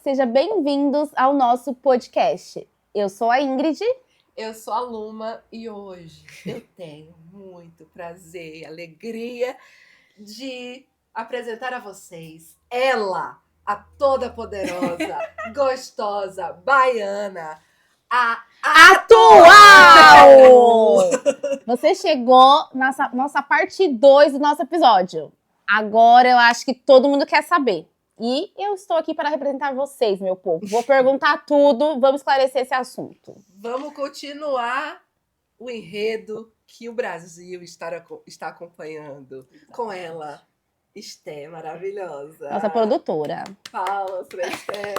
sejam bem-vindos ao nosso podcast. Eu sou a Ingrid. Eu sou a Luma e hoje eu tenho muito prazer e alegria de apresentar a vocês ela, a toda-poderosa, gostosa, baiana, a Atual! Você chegou na nossa parte 2 do nosso episódio. Agora eu acho que todo mundo quer saber. E eu estou aqui para representar vocês, meu povo. Vou perguntar tudo, vamos esclarecer esse assunto. Vamos continuar o enredo que o Brasil está acompanhando com ela, Esté maravilhosa. Nossa produtora. Palmas pra Esté.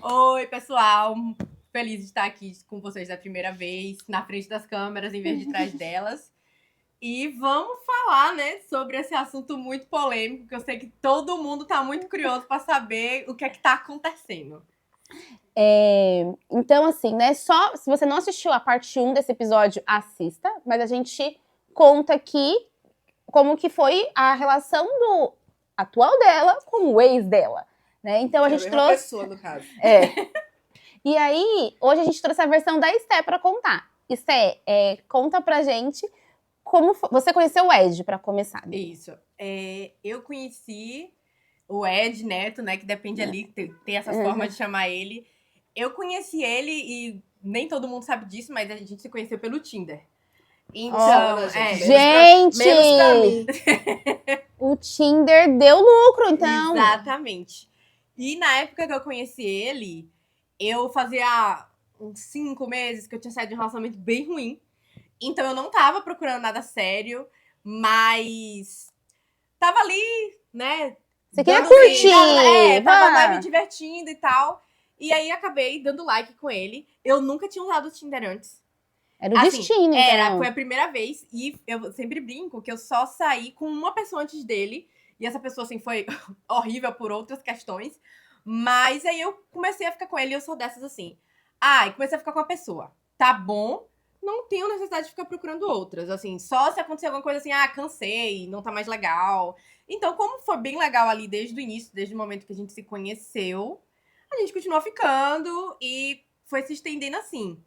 Oi, pessoal. Feliz de estar aqui com vocês da primeira vez, na frente das câmeras, em vez de trás delas. E vamos falar, né, sobre esse assunto muito polêmico, que eu sei que todo mundo está muito curioso para saber o que é que está acontecendo. Então, assim, né, só se você não assistiu a parte 1 desse episódio, assista, mas a gente conta aqui como que foi a relação do atual dela com o ex dela, né? Então a gente trouxe... pessoa, no caso. E aí, hoje a gente trouxe a versão da Esté pra contar. Esté, conta pra gente como você conheceu o Ed, pra começar. Né? Isso. Eu conheci o Ed Neto, né, que depende ali, tem essas formas de chamar ele. Eu conheci ele e nem todo mundo sabe disso, mas a gente se conheceu pelo Tinder. Então, gente! Menos pra mim. O Tinder deu lucro, então. Exatamente. E na época que eu conheci ele, eu fazia uns 5 meses que eu tinha saído de um relacionamento bem ruim. Então eu não tava procurando nada sério, mas tava ali, né? Você queria curtir! Tava me divertindo e tal. E aí acabei dando like com ele. Eu nunca tinha usado o Tinder antes. Era o destino, então. Foi a primeira vez. E eu sempre brinco que eu só saí com uma pessoa antes dele. E essa pessoa, assim, foi horrível por outras questões. Mas aí eu comecei a ficar com ele e eu sou dessas assim. E comecei a ficar com a pessoa. Tá bom, não tenho necessidade de ficar procurando outras. Assim, só se acontecer alguma coisa assim, cansei, não tá mais legal. Então, como foi bem legal ali desde o início, desde o momento que a gente se conheceu, a gente continuou ficando e foi se estendendo assim.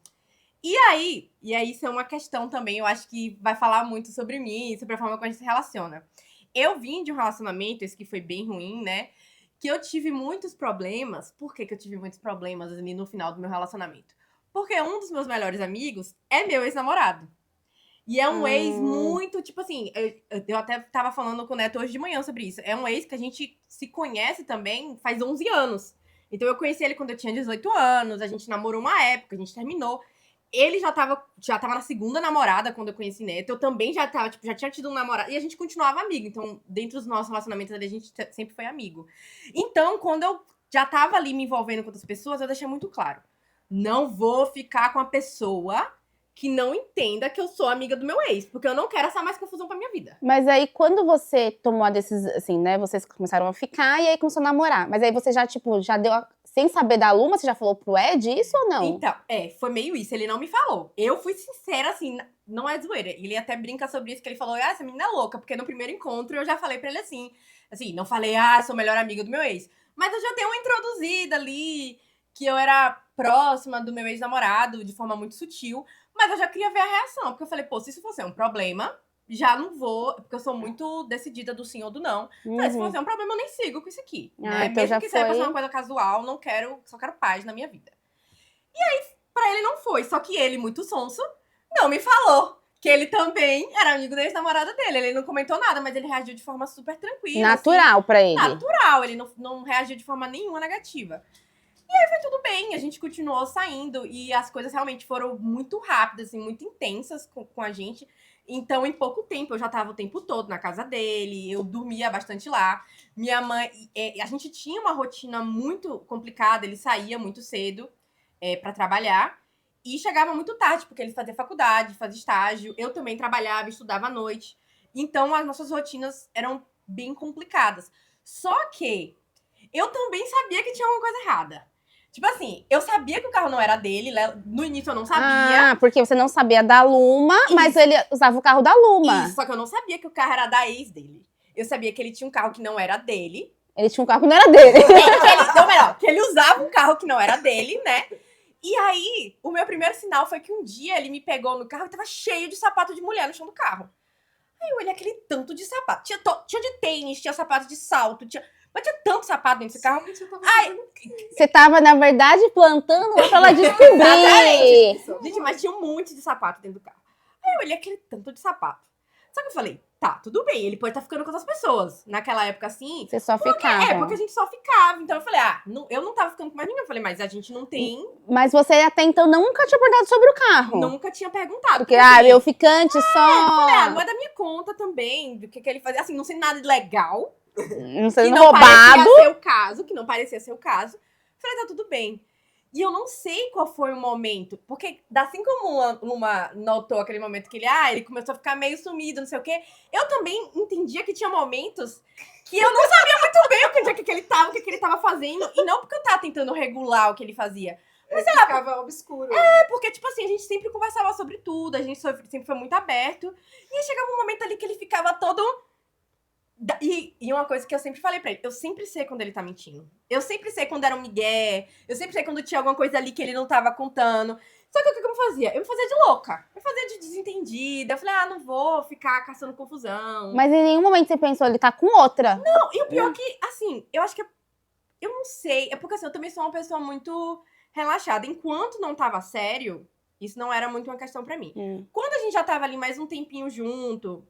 E aí isso é uma questão também, eu acho que vai falar muito sobre mim, sobre a forma como a gente se relaciona. Eu vim de um relacionamento, esse que foi bem ruim, né? Que eu tive muitos problemas. Por que eu tive muitos problemas ali no final do meu relacionamento? Porque um dos meus melhores amigos é meu ex-namorado. E é um ex muito, tipo assim, eu até tava falando com o Neto hoje de manhã sobre isso. É um ex que a gente se conhece também faz 11 anos. Então eu conheci ele quando eu tinha 18 anos, a gente namorou uma época, a gente terminou. Ele já tava na segunda namorada quando eu conheci Neto. Eu também já tinha tido um namorado. E a gente continuava amigo. Então, dentro dos nossos relacionamentos, a gente sempre foi amigo. Então, quando eu já tava ali me envolvendo com outras pessoas, eu deixei muito claro. Não vou ficar com a pessoa que não entenda que eu sou amiga do meu ex. Porque eu não quero essa mais confusão pra minha vida. Mas aí, quando você tomou a decisão, assim, né? Vocês começaram a ficar e aí começou a namorar. Mas aí você já deu sem saber da Luma, você já falou pro Ed isso ou não? Então, foi meio isso. Ele não me falou. Eu fui sincera, assim, não é zoeira. Ele até brinca sobre isso, que ele falou, essa menina é louca. Porque no primeiro encontro eu já falei pra ele assim, não falei, sou melhor amiga do meu ex. Mas eu já dei uma introduzida ali, que eu era próxima do meu ex-namorado, de forma muito sutil. Mas eu já queria ver a reação, porque eu falei, se isso fosse um problema, já não vou, porque eu sou muito decidida do sim ou do não. Mas se fosse um problema, eu nem sigo com isso aqui. Né? Então Mesmo que seja uma coisa casual, só quero paz na minha vida. E aí, pra ele não foi, só que ele, muito sonso, não me falou que ele também era amigo da ex-namorada dele. Ele não comentou nada, mas ele reagiu de forma super tranquila. Natural assim, pra ele. Natural, ele não reagiu de forma nenhuma negativa. E aí foi tudo bem, a gente continuou saindo e as coisas realmente foram muito rápidas, assim, muito intensas com a gente. Então, em pouco tempo, eu já tava o tempo todo na casa dele, eu dormia bastante lá. Minha mãe, a gente tinha uma rotina muito complicada, ele saía muito cedo pra trabalhar e chegava muito tarde, porque ele fazia faculdade, fazia estágio, eu também trabalhava, estudava à noite. Então, as nossas rotinas eram bem complicadas. Só que eu também sabia que tinha alguma coisa errada. Tipo assim, eu sabia que o carro não era dele, no início eu não sabia. Porque você não sabia da Luma, mas ele usava o carro da Luma. Isso, só que eu não sabia que o carro era da ex dele. Eu sabia que ele tinha um carro que não era dele. Ele tinha um carro que não era dele. que ele usava um carro que não era dele, né? E aí, o meu primeiro sinal foi que um dia ele me pegou no carro e tava cheio de sapato de mulher no chão do carro. Aí eu olhei aquele tanto de sapato. Tinha de tênis, tinha sapato de salto, mas tinha tanto sapato dentro desse carro. Gente, eu tava Ai, fazendo o quê? Você tava, na verdade, plantando lá pra ela descobrir. Exatamente. Gente, mas tinha um monte de sapato dentro do carro. Aí eu olhei aquele tanto de sapato. Só que eu falei, tá, tudo bem, ele pode estar ficando com outras pessoas. Naquela época, assim. Você só ficava. Porque a gente só ficava. Então eu falei, eu não tava ficando com mais ninguém. Eu falei, mas a gente não tem. Mas você até então nunca tinha perguntado sobre o carro. Nunca tinha perguntado. Porque, assim, meu ficante só. não é da minha conta também, do que ele fazia. Assim, não sei nada de legal. Não Que sendo não roubado. parecia ser o caso, que não parecia ser o caso. Falei, tá tudo bem. E eu não sei qual foi o momento, porque assim como uma notou aquele momento que ele começou a ficar meio sumido, não sei o quê, eu também entendia que tinha momentos que eu não sabia muito bem o que ele tava, o que ele tava fazendo, e não porque eu tava tentando regular o que ele fazia. Mas sei lá, ficava obscuro. É porque, tipo assim, a gente sempre conversava sobre tudo, a gente sempre foi muito aberto, e aí chegava um momento ali que ele ficava todo... E uma coisa que eu sempre falei pra ele, eu sempre sei quando ele tá mentindo. Eu sempre sei quando era um migué, eu sempre sei quando tinha alguma coisa ali que ele não tava contando. Só que o que eu fazia? Eu me fazia de louca. Eu fazia de desentendida. Eu falei, não vou ficar caçando confusão. Mas em nenhum momento você pensou, ele tá com outra. Não, e o pior que, assim, eu acho que... Eu não sei, é porque assim, eu também sou uma pessoa muito relaxada. Enquanto não tava sério, isso não era muito uma questão pra mim. Quando a gente já tava ali mais um tempinho junto...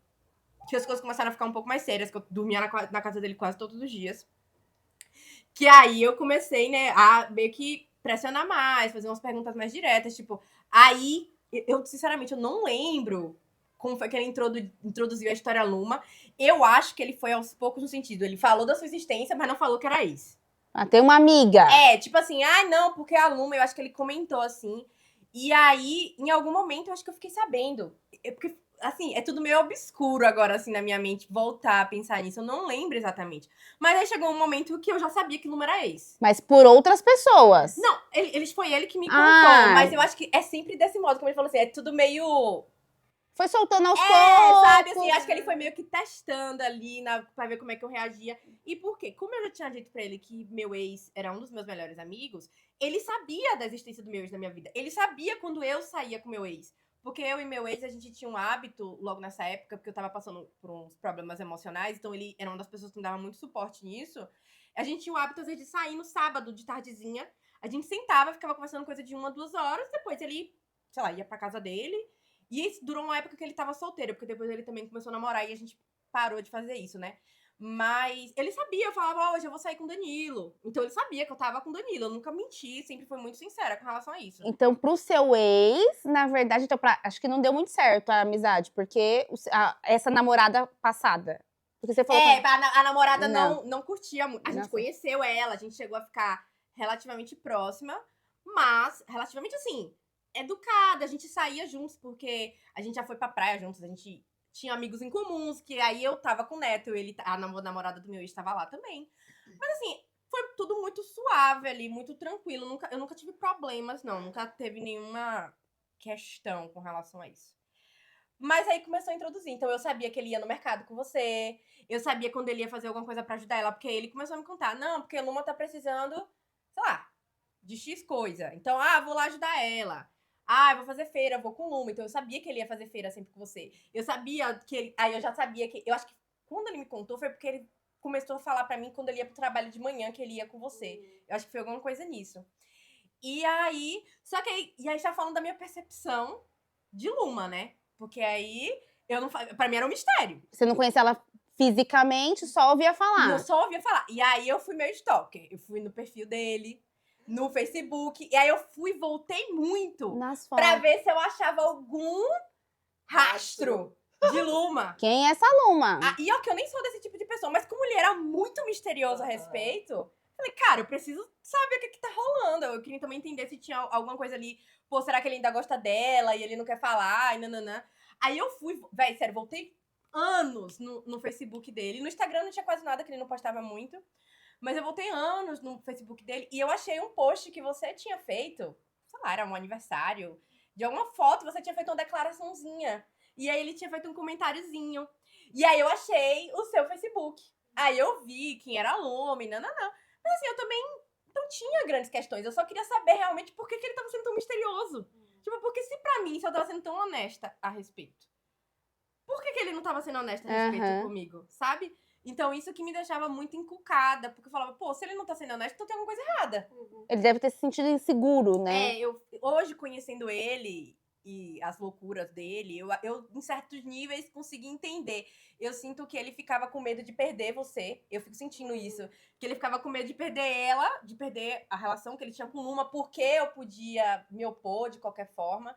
que as coisas começaram a ficar um pouco mais sérias, que eu dormia na casa dele quase todos os dias. Que aí eu comecei, né, a meio que pressionar mais, fazer umas perguntas mais diretas, tipo... Aí, eu sinceramente, eu não lembro como foi que ele introduziu a história Luma. Eu acho que ele foi aos poucos no sentido, ele falou da sua existência, mas não falou que era isso. Tem uma amiga. Tipo assim, não, porque a Luma, eu acho que ele comentou assim. E aí, em algum momento, eu acho que eu fiquei sabendo. Porque... assim, é tudo meio obscuro agora, assim, na minha mente, voltar a pensar nisso. Eu não lembro exatamente. Mas aí chegou um momento que eu já sabia que o número era esse. Mas por outras pessoas. Não, foi ele que me contou. Mas eu acho que é sempre desse modo, como ele falou assim, é tudo meio... Foi soltando aos poucos. sabe, assim, acho que ele foi meio que testando ali, pra ver como é que eu reagia. E por quê? Como eu já tinha dito pra ele que meu ex era um dos meus melhores amigos, ele sabia da existência do meu ex na minha vida. Ele sabia quando eu saía com meu ex. Porque eu e meu ex, a gente tinha um hábito, logo nessa época, porque eu tava passando por uns problemas emocionais, então ele era uma das pessoas que me dava muito suporte nisso. A gente tinha o hábito, às vezes, de sair no sábado, de tardezinha. A gente sentava, ficava conversando coisa de 1 a 2 horas, depois ele, sei lá, ia pra casa dele. E isso durou uma época que ele tava solteiro, porque depois ele também começou a namorar e a gente parou de fazer isso, né? Mas ele sabia, eu falava, hoje eu vou sair com o Danilo. Então ele sabia que eu tava com o Danilo, eu nunca menti, sempre fui muito sincera com relação a isso. Então, pro seu ex, na verdade, então, acho que não deu muito certo a amizade, porque essa namorada passada. Porque você falou. A namorada Não. não curtia muito. A gente Nossa. conheceu ela, a gente chegou a ficar relativamente próxima, mas relativamente assim, educada. A gente saía juntos, porque a gente já foi pra praia juntos, a gente tinha amigos em comuns, que aí eu tava com o Neto, a namorada do meu ex tava lá também. Mas assim, foi tudo muito suave ali, muito tranquilo. Eu nunca tive problemas, não. Nunca teve nenhuma questão com relação a isso. Mas aí começou a introduzir. Então eu sabia que ele ia no mercado com você. Eu sabia quando ele ia fazer alguma coisa pra ajudar ela, porque ele começou a me contar. Não, porque a Luma tá precisando, sei lá, de X coisa. Então, vou lá ajudar ela. Eu vou fazer feira, vou com o Luma. Então eu sabia que ele ia fazer feira sempre com você. Eu sabia que ele... Aí eu já sabia que... Eu acho que quando ele me contou foi porque ele começou a falar pra mim quando ele ia pro trabalho de manhã que ele ia com você. Eu acho que foi alguma coisa nisso. E aí... Só que aí... E aí já falando da minha percepção de Luma, né? Porque aí... Pra mim era um mistério. Você não conhecia ela fisicamente, só ouvia falar. Eu só ouvia falar. E aí eu fui meio stalker. Eu fui no perfil dele, no Facebook. E aí eu voltei muito Nas fotos. pra ver se eu achava algum rastro de Luma. Quem é essa Luma? E ó, que eu nem sou desse tipo de pessoa, mas como ele era muito misterioso a respeito, falei, cara, eu preciso saber o que tá rolando. Eu queria também entender se tinha alguma coisa ali. Pô, será que ele ainda gosta dela e ele não quer falar? E nananã. Aí eu fui, véi, sério, voltei anos no Facebook dele. No Instagram não tinha quase nada, que ele não postava muito. Mas eu voltei anos no Facebook dele e eu achei um post que você tinha feito, sei lá, era um aniversário, de alguma foto, você tinha feito uma declaraçãozinha. E aí ele tinha feito um comentáriozinho. E aí eu achei o seu Facebook. Aí eu vi quem era a Luma, nananã. Mas assim, eu também Então tinha grandes questões. Eu só queria saber realmente por que ele tava sendo tão misterioso. Tipo, porque se pra mim, se eu tava sendo tão honesta a respeito, por que ele não tava sendo honesto a respeito comigo, sabe? Então isso que me deixava muito encucada, porque eu falava, pô, se ele não tá sendo honesto, então tem alguma coisa errada. Ele deve ter se sentido inseguro, né? Eu hoje conhecendo ele e as loucuras dele, eu em certos níveis consegui entender. Eu sinto que ele ficava com medo de perder você. Eu fico sentindo isso. Que ele ficava com medo de perder ela, de perder a relação que ele tinha com Luma, porque eu podia me opor de qualquer forma.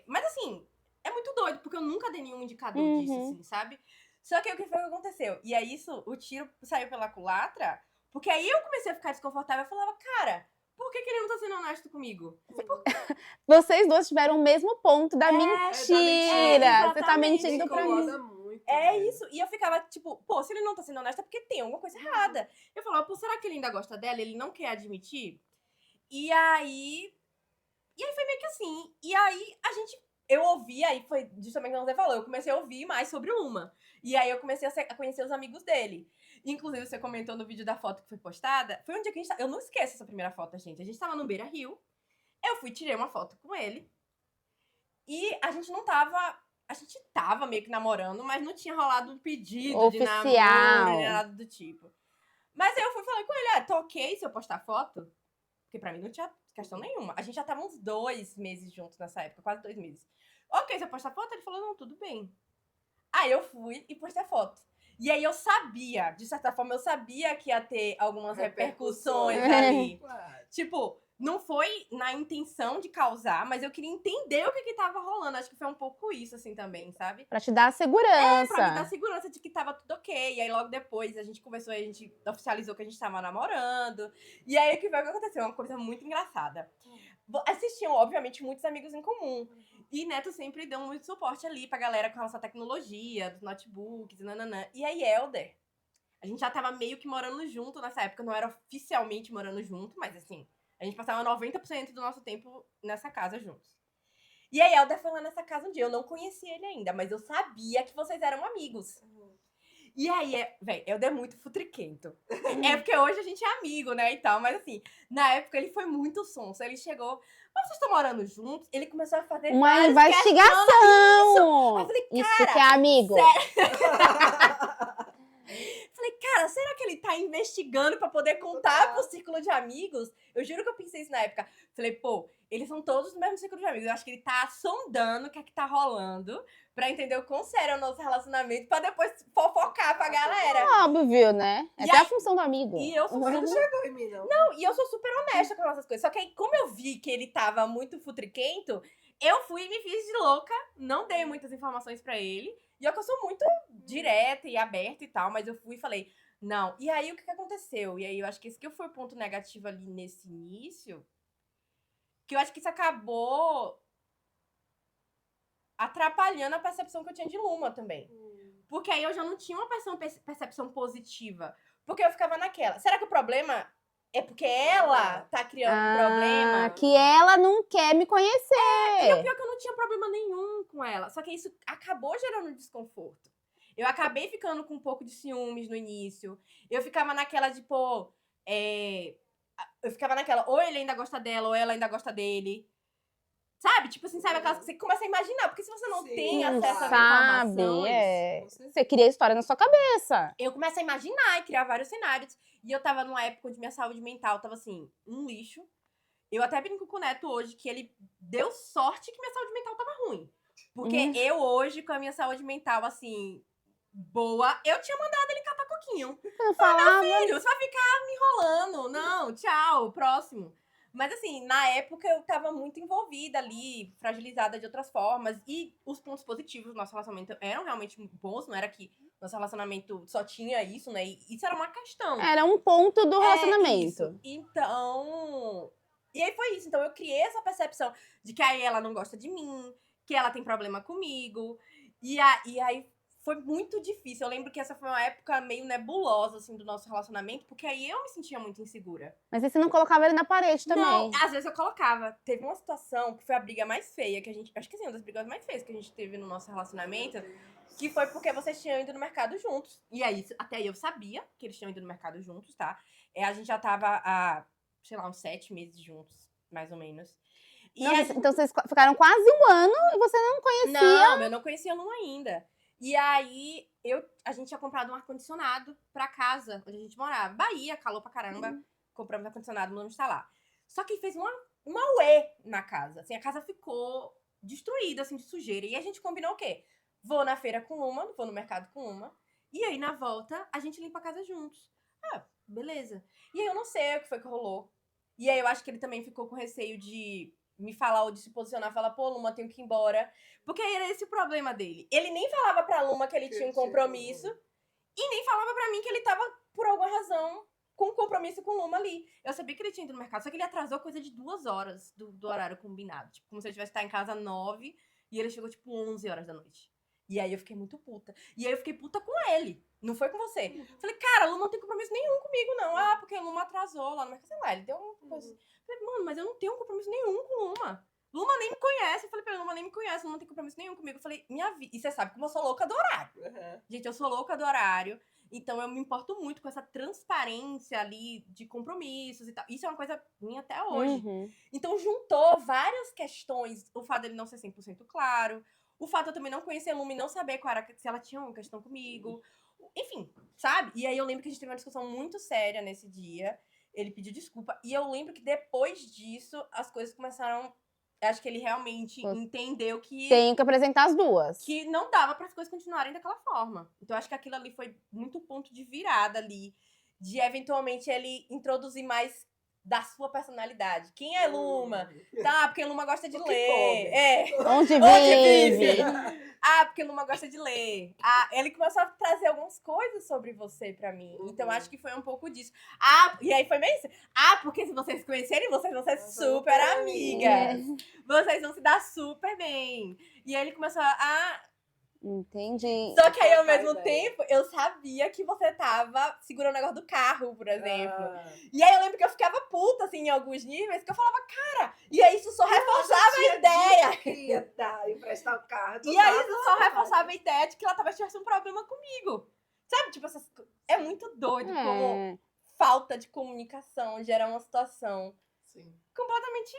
Mas assim, é muito doido, porque eu nunca dei nenhum indicador disso, assim, sabe? Só que o que foi que aconteceu? E aí o tiro saiu pela culatra, porque aí eu comecei a ficar desconfortável. Eu falava, cara, por que ele não tá sendo honesto comigo? Vocês duas tiveram o mesmo ponto da mentira. Você tá exatamente. mentindo pra mim. Muito, Isso. E eu ficava, tipo, pô, se ele não tá sendo honesto é porque tem alguma coisa errada. Eu falava, pô, será que ele ainda gosta dela? Ele não quer admitir? E aí foi meio que assim. E aí eu ouvi, aí foi justamente o que você falou, eu comecei a ouvir mais sobre o Luma. E aí eu comecei a conhecer os amigos dele. Inclusive, você comentou no vídeo da foto que foi postada. Foi um dia que a gente eu não esqueço essa primeira foto, gente. A gente tava no Beira Rio. Eu fui, tirei uma foto com ele. E a gente não tava. A gente tava meio que namorando, mas não tinha rolado um pedido Oficial. de namoro, nem nada do tipo. Mas aí eu fui e falei com ele, tá ok se eu postar foto? Porque pra mim não tinha questão nenhuma. A gente já tava uns 2 meses juntos nessa época, quase 2 meses. Ok, se eu postar foto? Ele falou, não, tudo bem. Aí eu fui e postei a foto. E aí eu sabia, de certa forma, eu sabia que ia ter algumas repercussões ali. Claro. Tipo, não foi na intenção de causar, mas eu queria entender o que tava rolando. Acho que foi um pouco isso, assim, também, sabe? Pra te dar segurança. Pra me dar segurança de que tava tudo ok. E aí, logo depois, a gente conversou e a gente oficializou que a gente tava namorando. E aí, o que foi que aconteceu? Uma coisa muito engraçada. Assistiam, obviamente, muitos amigos em comum. E Neto sempre deu muito suporte ali pra galera com relação à tecnologia, dos notebooks, nananã. E aí, Helder, a gente já tava meio que morando junto nessa época. Não era oficialmente morando junto, mas assim, a gente passava 90% do nosso tempo nessa casa juntos. E aí, Helder foi lá nessa casa um dia. Eu não conhecia ele ainda, mas eu sabia que vocês eram amigos. E aí, velho, Helder é muito futriquento. É porque hoje a gente é amigo, né, e tal. Mas assim, na época ele foi muito sonso. Ele chegou, mas vocês estão morando juntos? Ele começou a fazer Uma várias investigação. Eu falei, Isso cara, que é amigo. Falei, cara, será que ele tá investigando pra poder contar pro círculo de amigos? Eu juro que eu pensei isso na época. Falei, pô, eles são todos do mesmo círculo de amigos. Eu acho que ele tá sondando o que é que tá rolando pra entender o quão sério é o nosso relacionamento pra depois fofocar pra galera. Óbvio, né? E Essa é a função do amigo. E eu sou Mas não super... chegou em mim, não. Não, e eu sou super honesta com essas coisas. Só que aí, como eu vi que ele tava muito futriquento, eu fui e me fiz de louca. Não dei muitas informações pra ele. E eu sou muito direta e aberta e tal, mas eu fui e falei, não. E aí, o que aconteceu? E aí, eu acho que esse que foi o ponto negativo ali nesse início, que eu acho que isso acabou atrapalhando a percepção que eu tinha de Luma também. Porque aí eu já não tinha uma percepção positiva. Porque eu ficava naquela. Será que o problema é porque ela tá criando um problema? Que ela não quer me conhecer. E o pior é que eu não tinha problema nenhum com ela. Só que isso acabou gerando desconforto. Eu acabei ficando com um pouco de ciúmes no início. Eu ficava naquela de, pô... Eu ficava naquela, ou ele ainda gosta dela, ou ela ainda gosta dele. Sabe? Tipo assim, sabe aquelas que você começa a imaginar. Porque se você não tem acesso a informações... Você cria história na sua cabeça. Eu começo a imaginar e criar vários cenários. E eu tava numa época onde minha saúde mental tava, assim, um lixo. Eu até brinco com o Neto hoje que ele deu sorte que minha saúde mental tava ruim. Porque eu hoje, com a minha saúde mental, assim, boa, eu tinha mandado ele catar coquinho. Eu falava... Meu filho, você vai ficar me enrolando. Não, tchau, próximo. Mas assim, na época eu tava muito envolvida ali, fragilizada de outras formas. E os pontos positivos do nosso relacionamento eram realmente bons, não era que nosso relacionamento só tinha isso, né? E isso era uma questão. Era um ponto do relacionamento. Isso. Então... E aí foi isso. Então eu criei essa percepção de que aí ela não gosta de mim, que ela tem problema comigo. E aí foi muito difícil. Eu lembro que essa foi uma época meio nebulosa, assim, do nosso relacionamento, porque aí eu me sentia muito insegura. Mas aí você não colocava ele na parede também. Não, às vezes eu colocava. Teve uma situação que foi a briga mais feia que a gente... Acho que assim, uma das brigas mais feias que a gente teve no nosso relacionamento, que foi porque vocês tinham ido no mercado juntos. E aí, até aí eu sabia que eles tinham ido no mercado juntos, tá? A gente já tava há, sei lá, uns 7 meses juntos, mais ou menos. E Nossa, então vocês ficaram quase um ano e você não conhecia. Não, eu não conhecia a Luma ainda. E aí, a gente tinha comprado um ar-condicionado pra casa onde a gente morava. Bahia, calor pra caramba. Compramos ar-condicionado, mandamos instalar. Só que fez uma uê na casa. Assim, a casa ficou destruída, assim, de sujeira. E a gente combinou o quê? Vou na feira com uma, vou no mercado com uma. E aí, na volta, a gente limpa a casa juntos. Ah, beleza. E aí, eu não sei o que foi que rolou. E aí, eu acho que ele também ficou com receio de me falar ou de se posicionar, falar, pô, Luma, tenho que ir embora. Porque era esse o problema dele. Ele nem falava pra Luma que ele tinha um compromisso e nem falava pra mim que ele tava, por alguma razão, com um compromisso com Luma ali. Eu sabia que ele tinha ido no mercado, só que ele atrasou coisa de 2 horas do horário combinado. Tipo, como se ele tivesse estar em casa 9 e ele chegou, tipo, 11 horas da noite. E aí eu fiquei muito puta. E aí eu fiquei puta com ele. Não foi com você. Falei, cara, Luma não tem compromisso nenhum comigo, não. Ah, porque Luma atrasou lá no mercado. Sei lá, ele deu uma coisa. Falei, mano, mas eu não tenho compromisso nenhum com Luma. Luma nem me conhece. Eu falei pra ele, Luma nem me conhece, Luma não tem compromisso nenhum comigo. Eu falei, minha vida. E você sabe como eu sou louca do horário. Gente, eu sou louca do horário. Então eu me importo muito com essa transparência ali de compromissos e tal. Isso é uma coisa minha até hoje. Então juntou várias questões. O fato dele não ser 100% claro. O fato de eu também não conhecer a Luma e não saber qual era, se ela tinha uma questão comigo. Enfim, sabe? E aí eu lembro que a gente teve uma discussão muito séria nesse dia. Ele pediu desculpa. E eu lembro que depois disso, as coisas começaram... Acho que ele realmente entendeu que... Tenho que apresentar as duas. Que não dava para as coisas continuarem daquela forma. Então, acho que aquilo ali foi muito ponto de virada ali. De, eventualmente, ele introduzir mais da sua personalidade. Quem é Luma? Tá, porque Luma gosta de ler. Onde vive? Ah, porque Luma gosta de ler. Ah, ele começou a trazer algumas coisas sobre você pra mim. Então, acho que foi um pouco disso. Ah, e aí foi bem isso. Ah, porque se vocês se conhecerem, vocês vão ser super amigas. Vocês vão se dar super bem. E aí ele começou a... Entendi. Só que aí, ao mesmo tempo, eu sabia que você tava segurando o negócio do carro, por exemplo. E aí eu lembro que eu ficava puta, assim, em alguns níveis, que eu falava, cara... E aí isso só reforçava a ideia. Que ia dar, emprestar o carro. E aí isso só reforçava a ideia de que ela talvez tivesse um problema comigo. Sabe? Tipo, é muito doido como falta de comunicação gera uma situação completamente...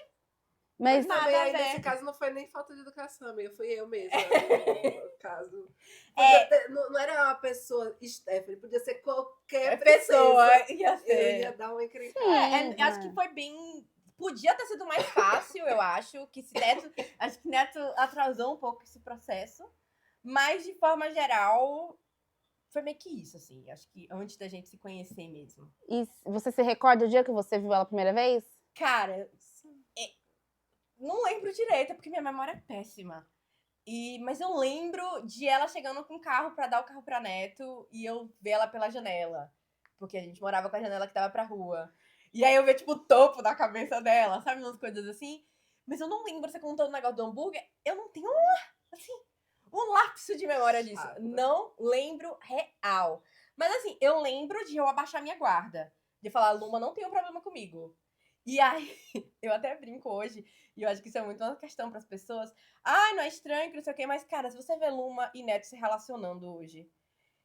Mas também aí, nesse caso, não foi nem falta de educação, amiga. Fui eu mesma. No caso. Não era uma pessoa Stephanie, podia ser qualquer pessoa. Eu ia dar uma encrencara. Acho que foi bem... Podia ter sido mais fácil, eu acho. Acho que Neto atrasou um pouco esse processo. Mas, de forma geral, foi meio que isso, assim. Acho que antes da gente se conhecer mesmo. E você se recorda do dia que você viu ela a primeira vez? Cara... Não lembro direito, porque minha memória é péssima. Mas eu lembro de ela chegando com o carro pra dar o carro pra Neto e eu ver ela pela janela. Porque a gente morava com a janela que dava pra rua. E aí eu ver, tipo, o topo da cabeça dela, sabe? Umas coisas assim. Mas eu não lembro, você contou o negócio do hambúrguer. Eu não tenho, um lapso de memória disso. Não lembro real. Mas assim, eu lembro de eu abaixar minha guarda. De falar, Luma não tem um problema comigo. E aí, eu até brinco hoje, e eu acho que isso é muito uma questão para as pessoas. Ai, não é estranho, que não sei o quê, mas, cara, se você vê Luma e Neto se relacionando hoje,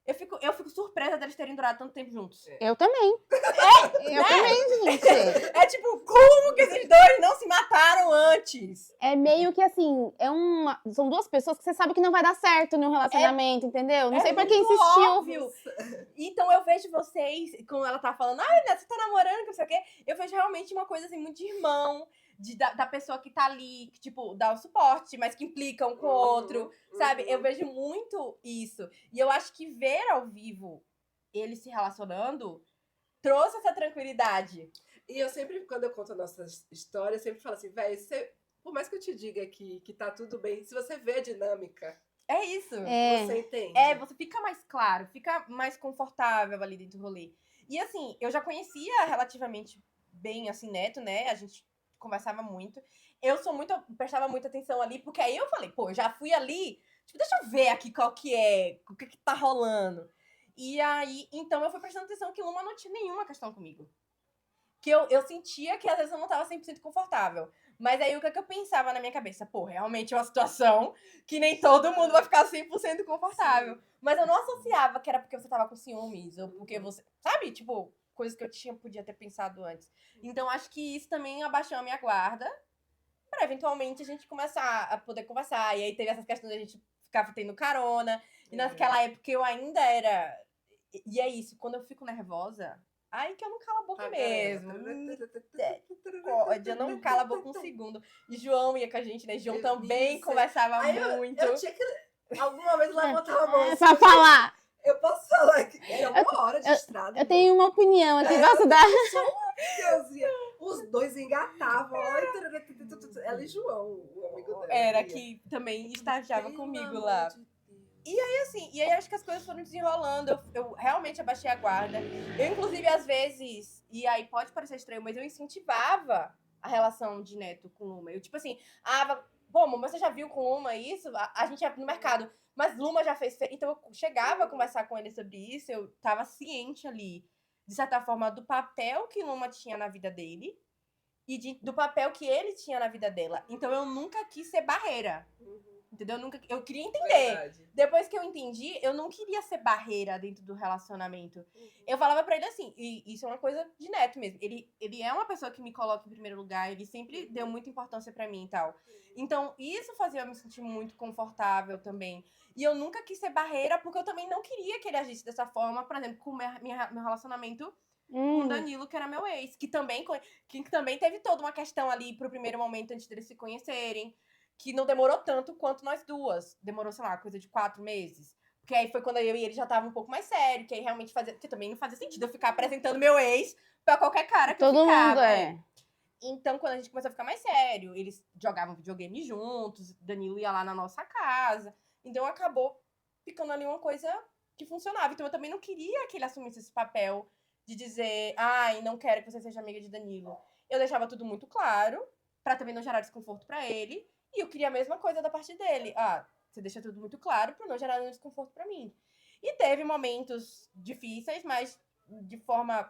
eu fico surpresa deles terem durado tanto tempo juntos. Eu também. Eu também, gente. É tipo, como que esses dois não se mataram antes? É meio que assim, são duas pessoas que você sabe que não vai dar certo num relacionamento, entendeu? Não sei pra quem insistiu. Óbvio. Então eu vejo vocês, quando ela tá falando, ai, Neto, você tá namorando, que não sei o quê, eu vejo realmente uma coisa assim, muito de irmão, da pessoa que tá ali, que, tipo, dá o suporte, mas que implica um com o outro, sabe? Eu vejo muito isso. E eu acho que ver ao vivo eles se relacionando trouxe essa tranquilidade. E eu sempre, quando eu conto a nossa história, eu sempre falo assim, velho, por mais que eu te diga que tá tudo bem, se você vê a dinâmica, é isso. Você entende. Você fica mais claro, fica mais confortável ali dentro do rolê. E assim, eu já conhecia relativamente bem, assim, Neto, né? A gente conversava muito. Eu prestava muita atenção ali, porque aí eu falei, pô, eu já fui ali Tipo, deixa eu ver aqui qual que é, o que tá rolando. E aí, então eu fui prestando atenção que Luma não tinha nenhuma questão comigo. Que eu sentia que às vezes eu não tava 100% confortável. Mas aí o que, é que eu pensava na minha cabeça? Pô, realmente é uma situação que nem todo mundo vai ficar 100% confortável. Sim. Mas eu não associava que era porque você tava com ciúmes, ou porque você. Sabe? Tipo, coisas que eu podia ter pensado antes. Então acho que isso também abaixou a minha guarda. Pra eventualmente a gente começar a poder conversar. E aí teve essas questões da gente ficar tendo carona. E naquela época eu ainda era. E é isso, quando eu fico nervosa, aí que eu não calo a boca mesmo. Eu não calo a boca um segundo. E João ia com a gente, né? João também conversava Aí muito. eu tinha que alguma vez levantar a mão. É pra falar. Eu posso falar que é uma hora de estrada. Eu tenho uma opinião aqui, posso dar? Deusinha. Os dois engatavam. Ela e João, o amigo dela. Era que também estagiava comigo lá. E aí acho que as coisas foram desenrolando. Eu realmente abaixei a guarda. Eu, inclusive, às vezes, e aí pode parecer estranho, mas eu incentivava a relação de Neto com Luma. Eu, tipo assim, pô, mas você já viu com Luma isso? A gente ia no mercado, mas Luma já fez. Então eu chegava a conversar com ele sobre isso, eu tava ciente ali, de certa forma, do papel que Luma tinha na vida dele e do papel que ele tinha na vida dela. Então eu nunca quis ser barreira. Entendeu? Eu queria entender. Verdade. Depois que eu entendi, eu não queria ser barreira dentro do relacionamento. Eu falava pra ele assim, e isso é uma coisa de Neto mesmo. Ele é uma pessoa que me coloca em primeiro lugar, ele sempre deu muita importância pra mim e tal. Então, isso fazia eu me sentir muito confortável também. E eu nunca quis ser barreira, porque eu também não queria que ele agisse dessa forma, por exemplo, com o meu relacionamento com o Danilo, que era meu ex, que também teve toda uma questão ali pro primeiro momento antes deles se conhecerem. Que não demorou tanto quanto nós duas. Demorou, sei lá, coisa de 4 meses. Porque aí foi quando eu e ele já tava um pouco mais sério, que aí realmente fazia. Que também não fazia sentido eu ficar apresentando meu ex pra qualquer cara que Todo eu ficava. mundo é. Então, quando a gente começou a ficar mais sério, eles jogavam videogame juntos, Danilo ia lá na nossa casa. Então acabou ficando ali uma coisa que funcionava. Então eu também não queria que ele assumisse esse papel de dizer, ai, não quero que você seja amiga de Danilo. Eu deixava tudo muito claro, pra também não gerar desconforto pra ele. E eu queria a mesma coisa da parte dele. Você deixa tudo muito claro pra não gerar nenhum desconforto pra mim. E teve momentos difíceis, mas de forma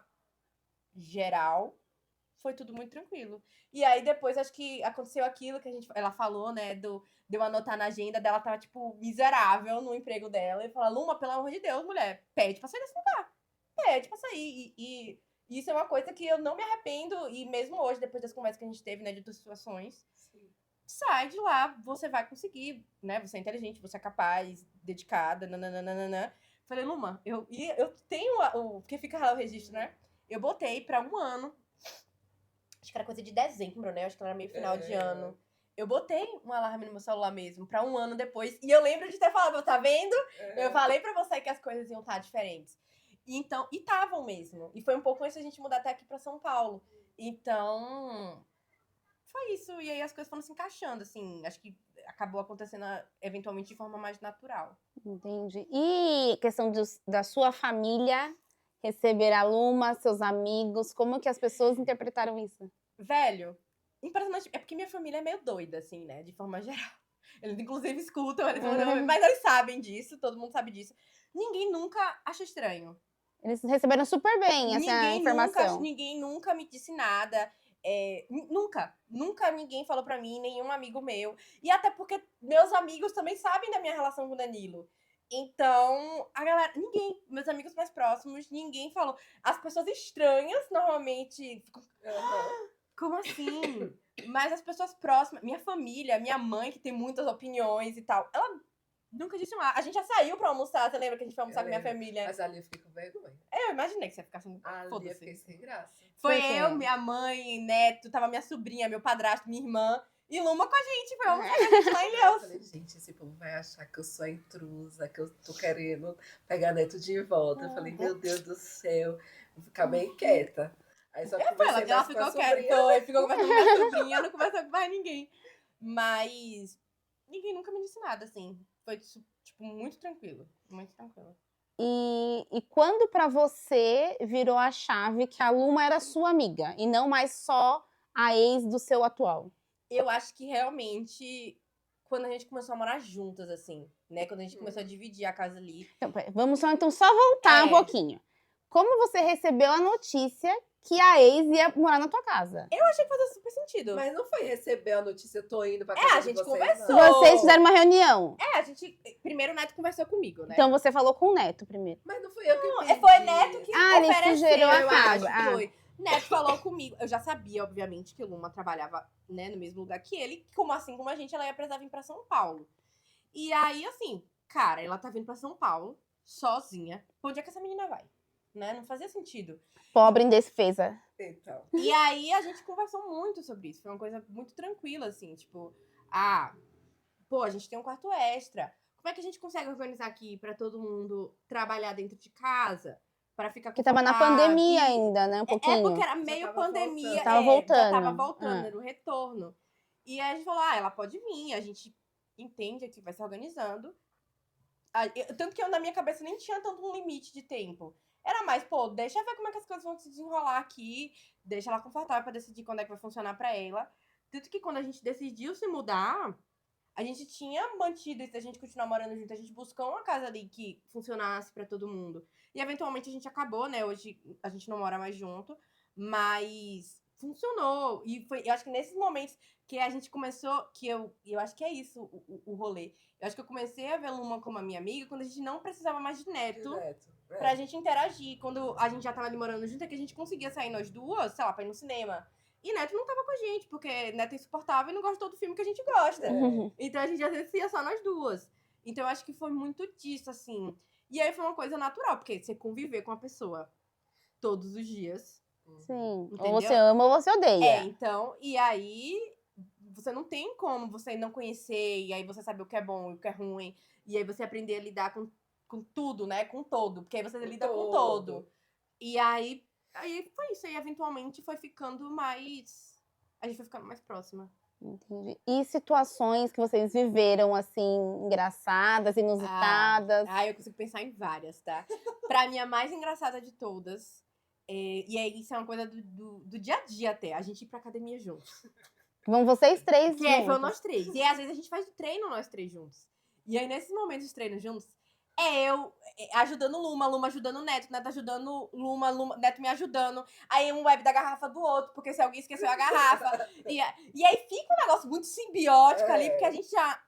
geral, foi tudo muito tranquilo. E aí depois acho que aconteceu aquilo que ela falou, né, de eu anotar na agenda dela, tava tipo miserável no emprego dela e falar, Luma, pelo amor de Deus, mulher, pede pra sair desse lugar. Pede pra sair. E isso é uma coisa que eu não me arrependo, e mesmo hoje, depois das conversas que a gente teve, né, de outras situações, sai de lá, você vai conseguir, né? Você é inteligente, você é capaz, dedicada, nananana. Falei, Luma, eu tenho porque fica lá o registro, né? Eu botei pra 1 ano, acho que era coisa de dezembro, né? Acho que era meio final de ano. Eu botei um alarme no meu celular mesmo, pra 1 ano depois. E eu lembro de ter falado, tá vendo? Eu falei pra você que as coisas iam estar diferentes. Então, e estavam mesmo. E foi um pouco antes da gente mudar até aqui pra São Paulo. Então, foi isso. E aí as coisas foram se encaixando, assim. Acho que acabou acontecendo eventualmente de forma mais natural. Entendi. E questão da sua família receber a Luma, seus amigos, como que as pessoas interpretaram isso? Velho, impressionante. É porque minha família é meio doida, assim, né? De forma geral. Eles, inclusive, escutam, mas eles sabem disso, todo mundo sabe disso. Ninguém nunca acha estranho. Eles receberam super bem essa informação. Ninguém nunca me disse nada. Nunca ninguém falou pra mim, nenhum amigo meu. E até porque meus amigos também sabem da minha relação com o Danilo. Então, a galera, meus amigos mais próximos, ninguém falou. As pessoas estranhas normalmente ficam, como assim? Mas as pessoas próximas, minha família, minha mãe, que tem muitas opiniões e tal, ela nunca disse nada. A gente já saiu pra almoçar, você lembra que a gente foi almoçar com minha família? Mas ali eu fiquei com vergonha. Eu imaginei que você ia ficar assim, Ali eu fiquei sem graça. Foi eu, minha mãe, Neto, tava minha sobrinha, meu padrasto, minha irmã e Luma com a gente. Foi almoçar com a gente lá em Eu Ilhéus. falei, gente, esse povo vai achar que eu sou a intrusa, que eu tô querendo pegar Neto de volta. Eu falei, meu Deus do céu, vou ficar bem quieta. Aí só conversei Ela mais com ficou a sobrinha. quieta, ficou conversando com minha sobrinha, não conversou com mais ninguém. Mas ninguém nunca me disse nada, assim. Foi, tipo, muito tranquilo. Muito tranquilo. E quando pra você virou a chave que a Luma era sua amiga e não mais só a ex do seu atual? Eu acho que realmente quando a gente começou a morar juntas, assim, né? Quando a gente começou a dividir a casa ali. Então, vamos só voltar um É. pouquinho. Como você recebeu a notícia que a ex ia morar na tua casa? Eu achei que fazia super sentido. Mas não foi receber a notícia, eu tô indo pra casa a de gente vocês, conversou. não. Vocês fizeram uma reunião. A gente... Primeiro o Neto conversou comigo, né? Então você falou com o Neto primeiro. Mas não fui eu que pedi. Foi Neto que Ah, ele ofereceu, sugeriu a eu casa. acho, Ah. foi. Neto falou comigo. Eu já sabia, obviamente, que o Luma trabalhava, né, no mesmo lugar que ele. Assim como a gente, ela ia precisar vir pra São Paulo. E aí, assim, cara, ela tá vindo pra São Paulo, sozinha. Pra onde é que essa menina vai? Né? Não fazia sentido. Pobre indefesa. Então. E aí, a gente conversou muito sobre isso. Foi uma coisa muito tranquila, assim, tipo... a gente tem um quarto extra. Como é que a gente consegue organizar aqui pra todo mundo trabalhar dentro de casa? Pra ficar Que tava na confortável? pandemia ainda, né? Um pouquinho. Porque era meio tava pandemia. voltando. Tava Já voltando. tava voltando, Ah. era o retorno. E aí a gente falou, ela pode vir, a gente entende que vai se organizando. Tanto que eu, na minha cabeça, nem tinha tanto um limite de tempo. Era mais, deixa eu ver como é que as coisas vão se desenrolar aqui, deixa ela confortável pra decidir quando é que vai funcionar pra ela. Tanto que quando a gente decidiu se mudar, a gente tinha mantido isso, a gente continuar morando junto, a gente buscou uma casa ali que funcionasse pra todo mundo. E eventualmente a gente acabou, né? Hoje a gente não mora mais junto, mas funcionou. E foi, eu acho que nesses momentos que a gente começou, eu acho que é isso o rolê. Eu acho que eu comecei a ver Luma como a minha amiga quando a gente não precisava mais de Neto pra gente interagir. Quando a gente já tava ali morando junto, é que a gente conseguia sair nós duas, sei lá, pra ir no cinema. E Neto não tava com a gente, porque Neto é insuportável e não gostou do filme que a gente gosta. Então a gente às vezes ia só nós duas. Então eu acho que foi muito disso, assim. E aí foi uma coisa natural, porque você conviver com a pessoa todos os dias. Sim. Entendeu? Ou você ama ou você odeia. Então, e aí você não tem como você não conhecer, e aí você saber o que é bom e o que é ruim, e aí você aprender a lidar com tudo, né? Com todo, porque aí você lida com todo. E aí foi isso, aí eventualmente foi ficando mais... A gente foi ficando mais próxima. Entendi. E situações que vocês viveram, assim, engraçadas, inusitadas? Eu consigo pensar em várias, tá? Pra mim, a mais engraçada de todas, e aí isso é uma coisa do dia a dia até, a gente ir pra academia juntos. Vão vocês três Que foi juntos. nós três. E aí, às vezes a gente faz o treino nós três juntos. E aí, nesses momentos de treino juntos, eu ajudando Luma ajudando o Neto ajudando Luma, Neto me ajudando. Aí um web da garrafa do outro, porque se alguém esqueceu a garrafa. E aí fica um negócio muito simbiótico ali, porque a gente já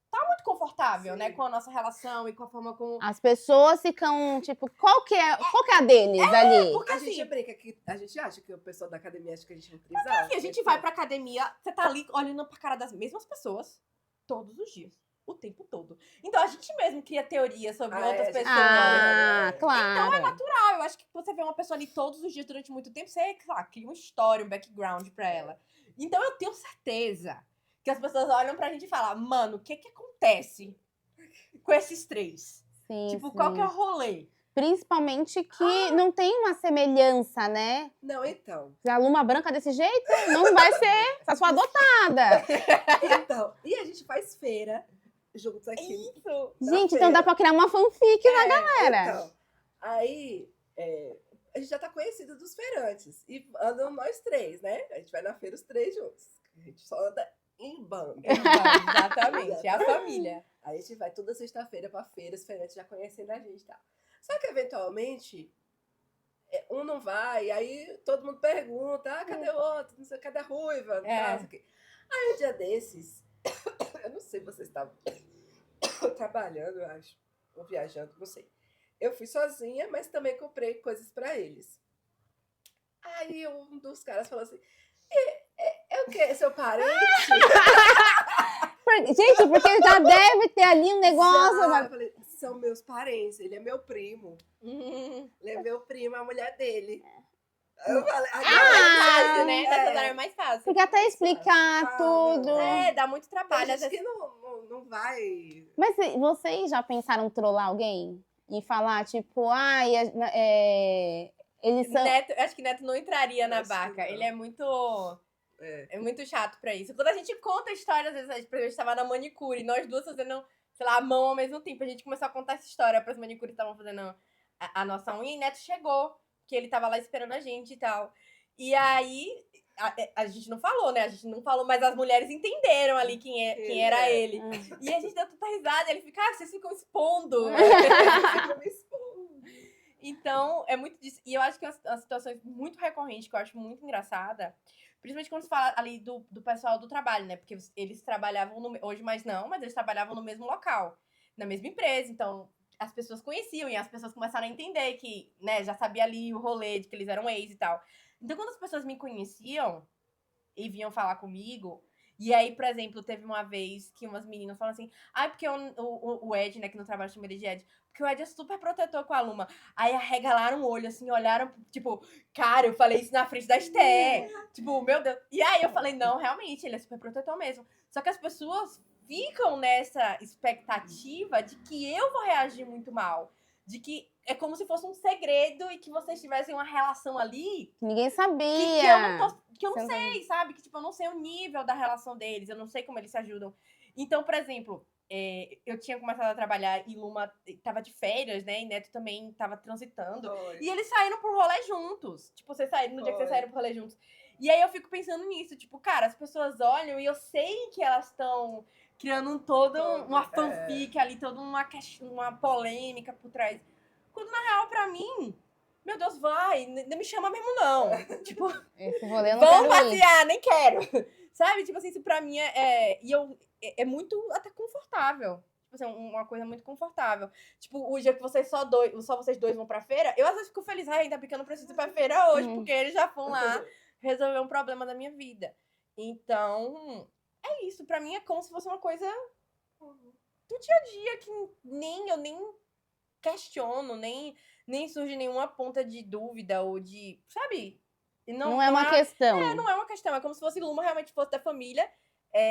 tá muito confortável, né? Com a nossa relação e com a forma como... As pessoas ficam, tipo, qual que é a deles ali? Porque A assim... gente brinca que a gente acha que o pessoal da academia acha que a gente não trisal. Assim, a gente vai pra academia, você tá ali olhando pra cara das mesmas pessoas todos os dias. O tempo todo. Então a gente mesmo cria teorias sobre outras pessoas. Claro. Então é natural. Eu acho que você vê uma pessoa ali todos os dias durante muito tempo, você, claro, cria uma história, um background pra ela. Então eu tenho certeza que as pessoas olham pra gente e falam, mano, o que acontece com esses três? Sim, Tipo, sim. qual que é o rolê? Principalmente que não tem uma semelhança, né? Não, então. Se a Luma branca desse jeito, não vai ser essa sua adotada. Então, e a gente faz feira juntos aqui. Isso. Gente, então dá pra criar uma fanfic na galera. Então, aí, a gente já tá conhecido dos feirantes. E andam nós três, né? A gente vai na feira os três juntos. A gente só anda em bando. Exatamente, é a família. Aí a gente vai toda sexta-feira pra feira, os feirantes já conhecendo a gente e tal. Só que, eventualmente, um não vai, aí todo mundo pergunta, cadê o outro? Não sei, cadê a ruiva? Tal, não sei o quê. Aí um dia desses, eu não sei se vocês estavam trabalhando, eu acho, ou viajando, não sei. Eu fui sozinha, mas também comprei coisas pra eles. Aí um dos caras falou assim, é o quê? Seu parente? Gente, porque já deve ter ali um negócio. Já, eu falei, são meus parentes, ele é meu primo. Ele é meu primo, a mulher dele. Eu falei, Fácil, né? Dessa hora é mais fácil. Porque até explicar tudo. Dá muito Tem trabalho. Às gente vezes... que não vai... Mas vocês já pensaram em trollar alguém? E falar, tipo, eles são... Neto, eu acho que Neto não entraria na Acho que barca. não. Ele é muito chato pra isso. Quando a gente conta a história, às vezes, a gente tava na manicure, nós duas fazendo, sei lá, a mão ao mesmo tempo. A gente começou a contar essa história para as manicures que estavam fazendo a nossa unha, e Neto chegou, que ele tava lá esperando a gente e tal. E aí, a gente não falou, né? A gente não falou, mas as mulheres entenderam ali quem era ele. E a gente deu tanta risada, ele fica, vocês ficam expondo. Eu me expondo. Então, é muito disso. E eu acho que é uma situação muito recorrente, que eu acho muito engraçada, principalmente quando se fala ali do pessoal do trabalho, né? Porque eles trabalhavam, hoje mais não, mas eles trabalhavam no mesmo local, na mesma empresa. Então, as pessoas conheciam e as pessoas começaram a entender que, né, já sabia ali o rolê de que eles eram ex e tal. Então, quando as pessoas me conheciam e vinham falar comigo, e aí, por exemplo, teve uma vez que umas meninas falaram assim, porque o Ed, né, que no trabalho chama ele de Ed, porque o Ed é super protetor com a Luma. Aí arregalaram o olho, assim, olharam, tipo, cara, eu falei isso na frente da Esté. Tipo, meu Deus. E aí eu falei, não, realmente, ele é super protetor mesmo. Só que as pessoas ficam nessa expectativa de que eu vou reagir muito mal. De que é como se fosse um segredo e que vocês tivessem uma relação ali Ninguém sabia. que eu não sei, sabe? Que, tipo, eu não sei o nível da relação deles, eu não sei como eles se ajudam. Então, por exemplo, eu tinha começado a trabalhar e Luma tava de férias, né? E Neto também tava transitando. Foi. E eles saíram pro rolê juntos. Tipo, vocês saíram no dia que vocês Foi. saíram pro rolê juntos. E aí eu fico pensando nisso, tipo, cara, as pessoas olham e eu sei que elas estão criando uma fanfic ali, toda uma polêmica por trás. Quando na real, pra mim, meu Deus, vai, não me chama mesmo, não. Tipo, Esse rolê eu não vamos quero ir. passear, nem quero. Sabe? Tipo assim, isso pra mim é muito até confortável. Tipo assim, uma coisa muito confortável. Tipo, o dia que vocês só vocês dois vão pra feira, eu às vezes fico feliz, ainda bem que eu não preciso ir pra feira hoje, porque eles já vão lá resolver um problema da minha vida. Então, é isso. Pra mim é como se fosse uma coisa do dia a dia que eu nem questiono, nem surge nenhuma ponta de dúvida ou de, sabe? Não é uma questão. Não é uma questão, é como se fosse Luma realmente fosse da família.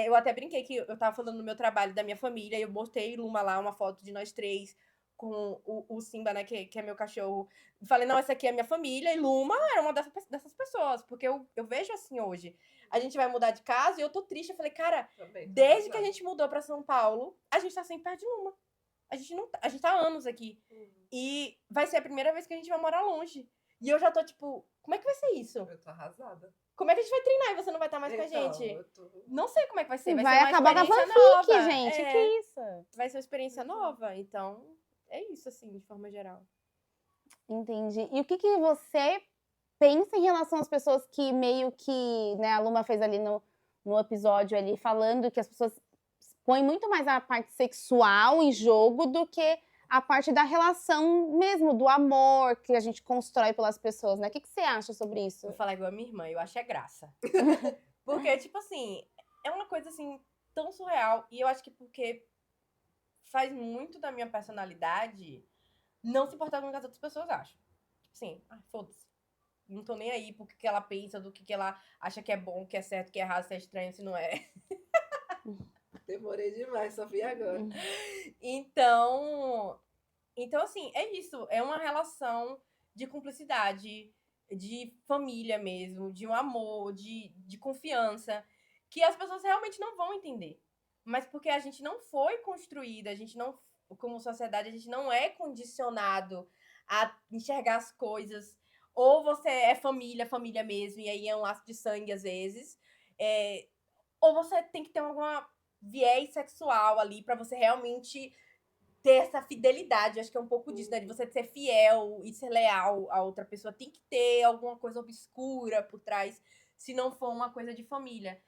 Eu até brinquei que eu tava falando no meu trabalho da minha família e eu botei Luma lá, uma foto de nós três com o Simba, né, que é meu cachorro. Falei, não, essa aqui é minha família e Luma era uma dessas pessoas, porque eu vejo assim hoje. A gente vai mudar de casa e eu tô triste. Eu falei, cara, desde que a gente mudou pra São Paulo, a gente tá sempre perto de Luma. A gente tá há anos aqui. E vai ser a primeira vez que a gente vai morar longe. E eu já tô, tipo, como é que vai ser isso? Eu tô arrasada. Como é que a gente vai treinar e você não vai estar mais com a gente? Não sei como é que vai ser. Vai ser uma acabar com a experiência fanfic, nova. gente. Que isso? Vai ser uma experiência nova. Então, é isso, assim, de forma geral. Entendi. E o que você pensa em relação às pessoas que meio que, né, a Luma fez ali no episódio ali, falando que as pessoas põem muito mais a parte sexual em jogo do que a parte da relação mesmo, do amor que a gente constrói pelas pessoas, né? O que você acha sobre isso? Vou falar igual a minha irmã, eu acho graça. Porque, tipo assim, é uma coisa, assim, tão surreal. E eu acho que porque faz muito da minha personalidade não se importar com o que as outras pessoas acham. Tipo assim, foda-se. Não tô nem aí pro que ela pensa, do que ela acha que é bom, que é certo, que é errado, se é estranho, se não é. Demorei demais, só vi agora. Então, assim, é isso. É uma relação de cumplicidade, de família mesmo, de um amor, de confiança, que as pessoas realmente não vão entender. Mas porque a gente não foi construída, a gente não, como sociedade, a gente não é condicionado a enxergar as coisas. Ou você é família mesmo, e aí é um laço de sangue às vezes. Ou você tem que ter alguma viés sexual ali pra você realmente ter essa fidelidade. Acho que é um pouco disso, né? De você ser fiel e ser leal a outra pessoa. Tem que ter alguma coisa obscura por trás, se não for uma coisa de família.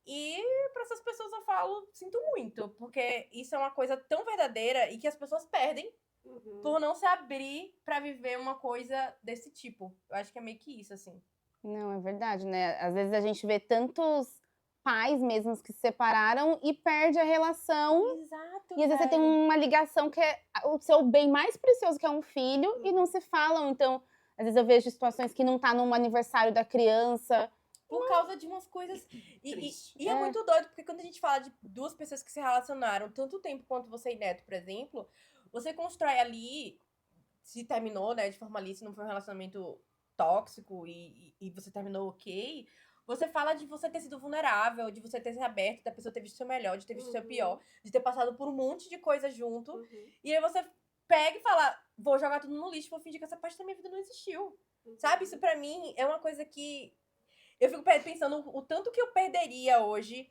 E para essas pessoas eu falo, sinto muito, porque isso é uma coisa tão verdadeira e que as pessoas perdem por não se abrir pra viver uma coisa desse tipo. Eu acho que é meio que isso, assim. Não, é verdade, né? Às vezes a gente vê tantos pais mesmos que se separaram e perde a relação. Exato. E às vezes você tem uma ligação que é o seu bem mais precioso, que é um filho, e não se falam. Então, às vezes eu vejo situações que não tá no aniversário da criança. Por causa de umas coisas. E é muito doido, porque quando a gente fala de duas pessoas que se relacionaram tanto tempo quanto você e Neto, por exemplo, você constrói ali, se terminou, né, de forma ali, se não foi um relacionamento tóxico e você terminou ok, você fala de você ter sido vulnerável, de você ter se aberto, da pessoa ter visto o seu melhor, de ter visto o seu pior, de ter passado por um monte de coisa junto. E aí você pega e fala, vou jogar tudo no lixo, vou fingir que essa parte da minha vida não existiu. Sabe? Isso pra mim é uma coisa que Eu fico pensando o tanto que eu perderia hoje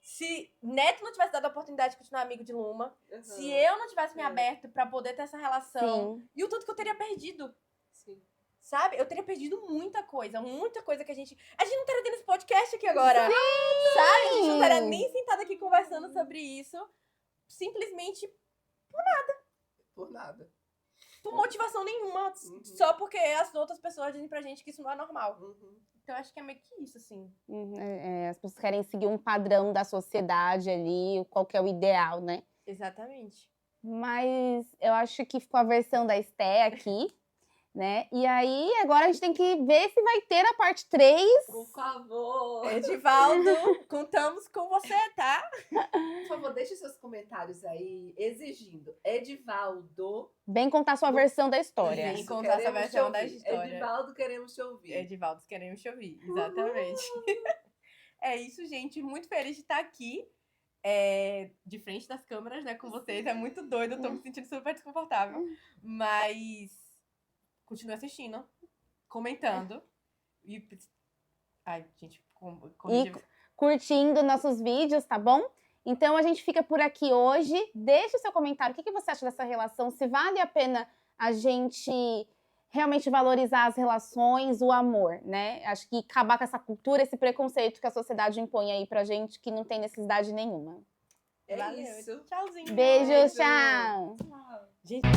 se Neto não tivesse dado a oportunidade de continuar amigo de Luma, se eu não tivesse me aberto pra poder ter essa relação, Sim. e o tanto que eu teria perdido. Sim. Sabe? Eu teria perdido muita coisa que a gente não estaria tendo esse podcast aqui agora. Sim! Sabe? A gente não estaria nem sentado aqui conversando sobre isso, simplesmente Por nada. por motivação nenhuma, Uhum. só porque as outras pessoas dizem pra gente que isso não é normal. Uhum. Então eu acho que é meio que isso, assim. As pessoas querem seguir um padrão da sociedade ali, qual que é o ideal, né? Exatamente. Mas eu acho que ficou a versão da Esté aqui, né? E aí, agora a gente tem que ver se vai ter a parte 3. Por favor. Edivaldo, contamos com você, tá? Por favor, deixe seus comentários aí, exigindo. Edivaldo. Vem contar sua versão da história. Vem contar essa queremos versão te da ouvir. história. Edivaldo, queremos te ouvir. Edivaldo, queremos te ouvir. Exatamente. É isso, gente. Muito feliz de estar aqui. De frente das câmeras, né, com vocês. É muito doido, eu tô me sentindo super desconfortável. Mas continue assistindo, comentando. E. Ai, gente, Curtindo nossos vídeos, tá bom? Então a gente fica por aqui hoje. Deixe o seu comentário. O que você acha dessa relação? Se vale a pena a gente realmente valorizar as relações, o amor, né? Acho que acabar com essa cultura, esse preconceito que a sociedade impõe aí pra gente, que não tem necessidade nenhuma. É Valeu. isso. Tchauzinho. Beijo, Beijo. tchau! Tchau. Gente.